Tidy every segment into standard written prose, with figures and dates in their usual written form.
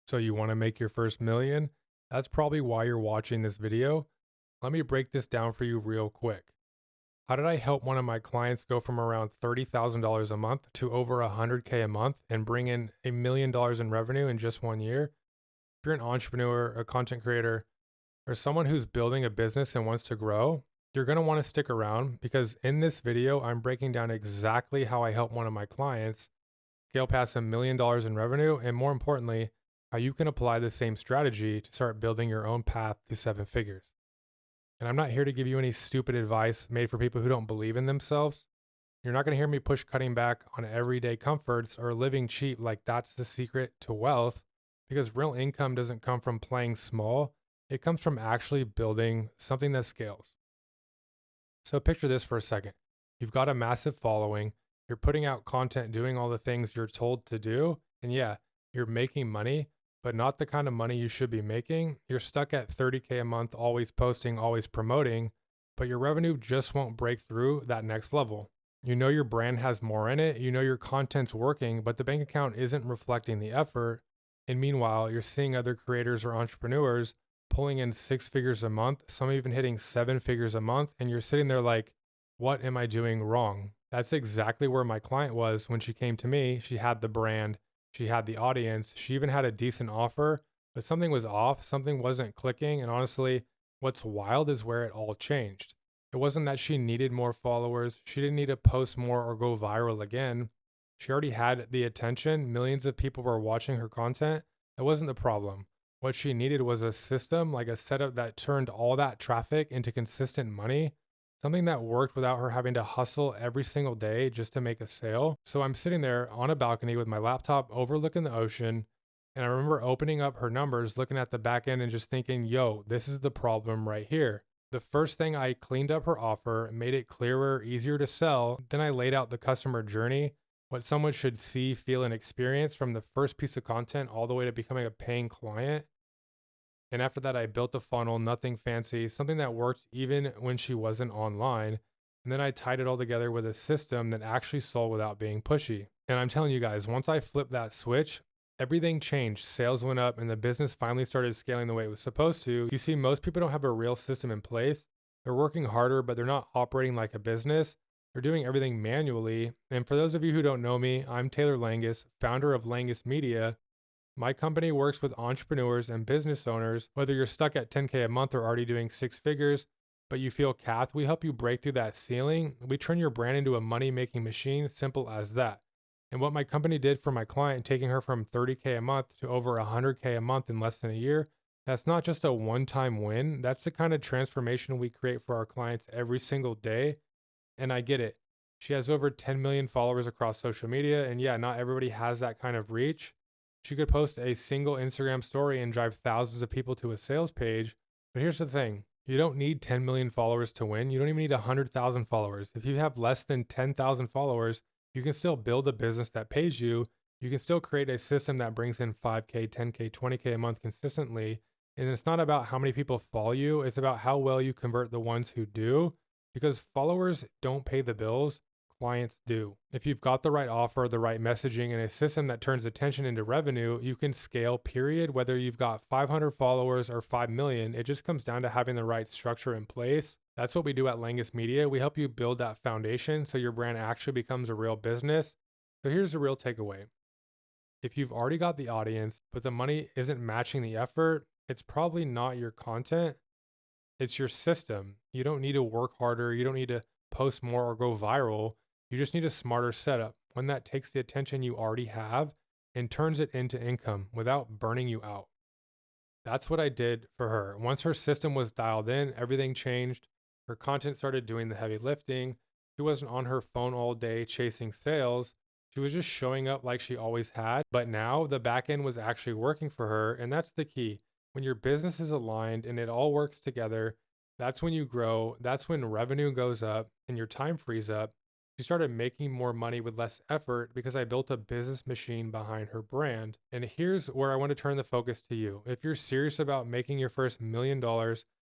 So you want to make your first million? That's probably why you're watching this video. Let me break this down for you real quick. How did I help one of my clients go from around $30,000 a month to over 100K a month and bring in $1 million in revenue in just 1 year? If you're an entrepreneur, a content creator, or someone who's building a business and wants to grow, you're going to want to stick around because in this video, I'm breaking down exactly how I help one of my clients scale past $1 million in revenue, and more importantly, how you can apply the same strategy to start building your own path to seven figures. And I'm not here to give you any stupid advice made for people who don't believe in themselves. You're not going to hear me push cutting back on everyday comforts or living cheap like that's the secret to wealth, because real income doesn't come from playing small. It comes from actually building something that scales. So picture this for a second. You've got a massive following. You're putting out content, doing all the things you're told to do. And yeah, you're making money, but not the kind of money you should be making. You're stuck at 30K a month, always posting, always promoting, but your revenue just won't break through that next level. You know your brand has more in it. You know your content's working, but the bank account isn't reflecting the effort. And meanwhile, you're seeing other creators or entrepreneurs pulling in six figures a month, some even hitting seven figures a month. And you're sitting there like, what am I doing wrong? That's exactly where my client was when she came to me. She had the brand, she had the audience, she even had a decent offer, but something was off, something wasn't clicking. And honestly, what's wild is where it all changed. It wasn't that she needed more followers, she didn't need to post more or go viral again. She already had the attention, millions of people were watching her content. That wasn't the problem. What she needed was a system, like a setup that turned all that traffic into consistent money, something that worked without her having to hustle every single day just to make a sale. So I'm sitting there on a balcony with my laptop overlooking the ocean. And I remember opening up her numbers, looking at the back end and just thinking, yo, this is the problem right here. The first thing, I cleaned up her offer, made it clearer, easier to sell. Then I laid out the customer journey, what someone should see, feel, and experience from the first piece of content all the way to becoming a paying client. And after that, I built a funnel, nothing fancy, something that worked even when she wasn't online. And then I tied it all together with a system that actually sold without being pushy. And I'm telling you guys, once I flipped that switch, everything changed. Sales went up and the business finally started scaling the way it was supposed to. You see, most people don't have a real system in place. They're working harder, but they're not operating like a business. They're doing everything manually. And for those of you who don't know me, I'm Taylor Langius, founder of Langius Media. My company works with entrepreneurs and business owners. Whether you're stuck at 10K a month or already doing six figures, but you feel capped, we help you break through that ceiling. We turn your brand into a money-making machine, simple as that. And what my company did for my client, taking her from 30K a month to over 100K a month in less than a year, that's not just a one-time win. That's the kind of transformation we create for our clients every single day. And I get it. She has over 10 million followers across social media. And yeah, not everybody has that kind of reach. She could post a single Instagram story and drive thousands of people to a sales page. But here's the thing. You don't need 10 million followers to win. You don't even need 100,000 followers. If you have less than 10,000 followers, you can still build a business that pays you. You can still create a system that brings in 5K, 10K, 20K a month consistently. And it's not about how many people follow you. It's about how well you convert the ones who do, because followers don't pay the bills. Clients do. If you've got the right offer, the right messaging, and a system that turns attention into revenue, you can scale, period. Whether you've got 500 followers or 5 million, it just comes down to having the right structure in place. That's what we do at Langius Media. We help you build that foundation so your brand actually becomes a real business. So here's the real takeaway. If you've already got the audience, but the money isn't matching the effort, it's probably not your content, it's your system. You don't need to work harder. You don't need to post more or go viral. You just need a smarter setup, one that takes the attention you already have and turns it into income without burning you out. That's what I did for her. Once her system was dialed in, everything changed. Her content started doing the heavy lifting. She wasn't on her phone all day chasing sales. She was just showing up like she always had. But now the back end was actually working for her. And that's the key. When your business is aligned and it all works together, that's when you grow. That's when revenue goes up and your time frees up. She started making more money with less effort because I built a business machine behind her brand. And here's where I want to turn the focus to you. If you're serious about making your first $1 million,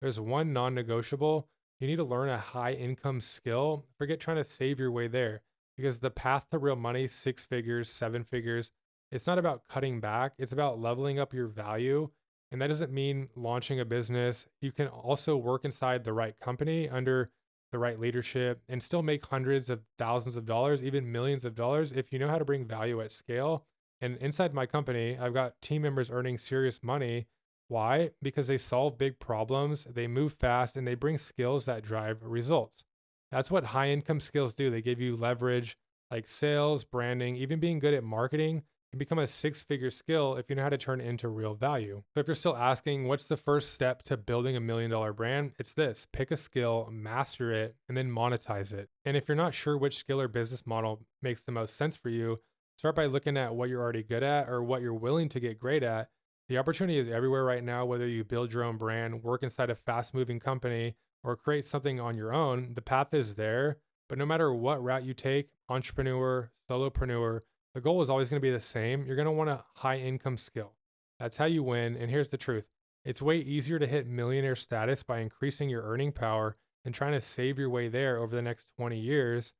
there's one non-negotiable. You need to learn a high income skill. Forget trying to save your way there, because the path to real money, six figures, seven figures, It's not about cutting back, it's about leveling up your value. And that doesn't mean launching a business. You can also work inside the right company under the right leadership and still make hundreds of thousands of dollars, even millions of dollars, if you know how to bring value at scale. And inside my company, I've got team members earning serious money. Why? Because they solve big problems, they move fast, and they bring skills that drive results. That's what high income skills do. They give you leverage like sales, branding, even being good at marketing can become a six-figure skill if you know how to turn it into real value. So if you're still asking, what's the first step to building $1 million brand? It's this: pick a skill, master it, and then monetize it. And if you're not sure which skill or business model makes the most sense for you, start by looking at what you're already good at or what you're willing to get great at. The opportunity is everywhere right now, whether you build your own brand, work inside a fast-moving company, or create something on your own. The path is there. But no matter what route you take, entrepreneur, solopreneur, the goal is always going to be the same. You're going to want a high income skill. That's how you win. And here's the truth: it's way easier to hit millionaire status by increasing your earning power than trying to save your way there over the next 20 years.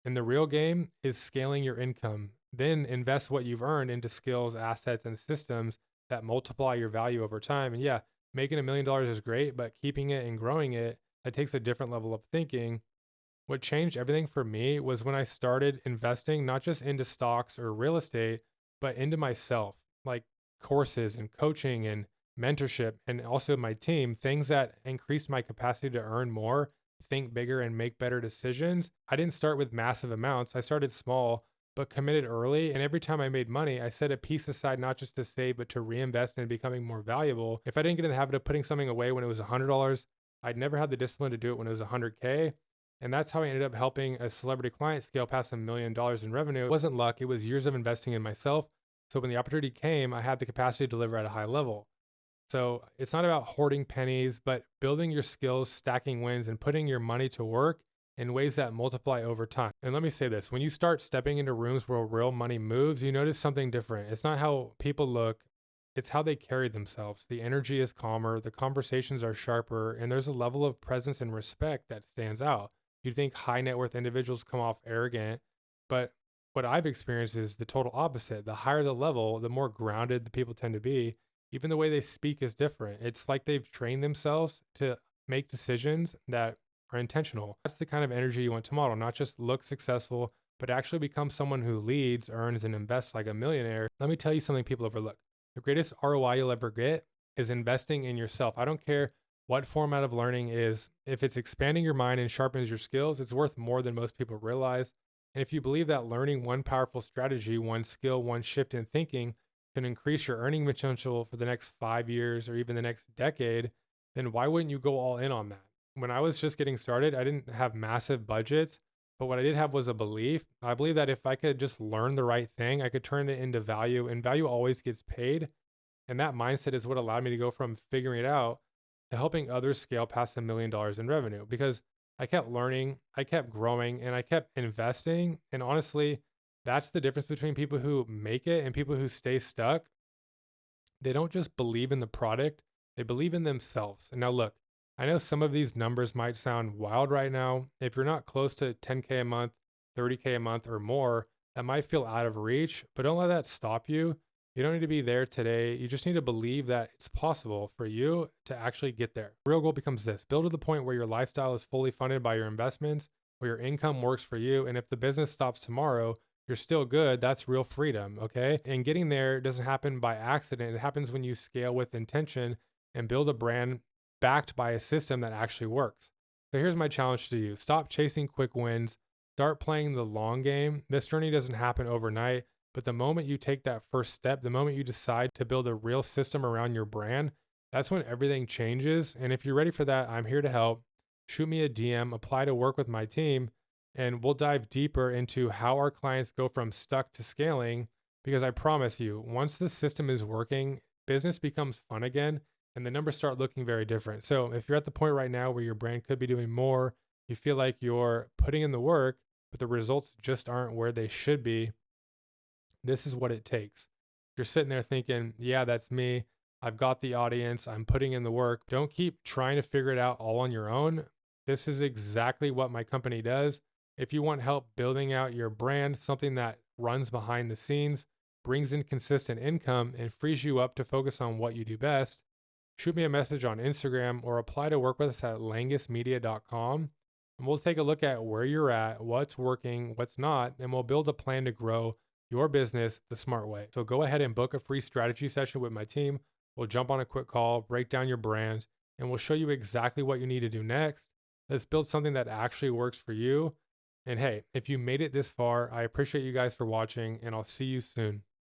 And the real game is scaling your income. Then invest what you've earned into skills, assets, and systems that multiply your value over time. And yeah, making $1 million is great, but keeping it and growing it, that takes a different level of thinking. What changed everything for me was when I started investing not just into stocks or real estate, but into myself, like courses and coaching and mentorship, and also my team, things that increased my capacity to earn more, think bigger, and make better decisions. I didn't start with massive amounts. I started small, but committed early. And every time I made money, I set a piece aside, not just to save, but to reinvest in becoming more valuable. If I didn't get in the habit of putting something away when it was $100, I'd never had the discipline to do it when it was 100K. And that's how I ended up helping a celebrity client scale past $1 million in revenue. It wasn't luck, it was years of investing in myself. So when the opportunity came, I had the capacity to deliver at a high level. So it's not about hoarding pennies, but building your skills, stacking wins, and putting your money to work in ways that multiply over time. And let me say this: when you start stepping into rooms where real money moves, you notice something different. It's not how people look, it's how they carry themselves. The energy is calmer, the conversations are sharper, and there's a level of presence and respect that stands out. You think high net worth individuals come off arrogant, but what I've experienced is the total opposite. The higher the level, the more grounded the people tend to be. Even the way they speak is different. It's like they've trained themselves to make decisions that are intentional. That's the kind of energy you want to model, not just look successful, but actually become someone who leads, earns, and invests like a millionaire. Let me tell you something people overlook. The greatest ROI you'll ever get is investing in yourself. I don't care what format of learning is. If it's expanding your mind and sharpens your skills, it's worth more than most people realize. And if you believe that learning one powerful strategy, one skill, one shift in thinking can increase your earning potential for the next 5 years or even the next decade, then why wouldn't you go all in on that? When I was just getting started, I didn't have massive budgets, but what I did have was a belief. I believe that if I could just learn the right thing, I could turn it into value, and value always gets paid. And that mindset is what allowed me to go from figuring it out to helping others scale past $1 million in revenue, because I kept learning, I kept growing, and I kept investing. And honestly, that's the difference between people who make it and people who stay stuck. They don't just believe in the product, they believe in themselves. And now, look, I know some of these numbers might sound wild right now. If you're not close to 10K a month, 30K a month, or more, that might feel out of reach, but don't let that stop you. You don't need to be there today. You just need to believe that it's possible for you to actually get there. The real goal becomes this: build to the point where your lifestyle is fully funded by your investments, where your income works for you. And if the business stops tomorrow, you're still good. That's real freedom, okay? And getting there doesn't happen by accident. It happens when you scale with intention and build a brand backed by a system that actually works. So here's my challenge to you: stop chasing quick wins, start playing the long game. This journey doesn't happen overnight. But the moment you take that first step, the moment you decide to build a real system around your brand, that's when everything changes. And if you're ready for that, I'm here to help. Shoot me a DM, apply to work with my team, and we'll dive deeper into how our clients go from stuck to scaling. Because I promise you, once the system is working, business becomes fun again and the numbers start looking very different. So if you're at the point right now where your brand could be doing more, you feel like you're putting in the work, but the results just aren't where they should be, this is what it takes. If you're sitting there thinking, yeah, that's me, I've got the audience, I'm putting in the work, don't keep trying to figure it out all on your own. This is exactly what my company does. If you want help building out your brand, something that runs behind the scenes, brings in consistent income, and frees you up to focus on what you do best, shoot me a message on Instagram or apply to work with us at langiusmedia.com. And we'll take a look at where you're at, what's working, what's not, and we'll build a plan to grow your business the smart way. So go ahead and book a free strategy session with my team. We'll jump on a quick call, break down your brand, and we'll show you exactly what you need to do next. Let's build something that actually works for you. And hey, if you made it this far, I appreciate you guys for watching, and I'll see you soon.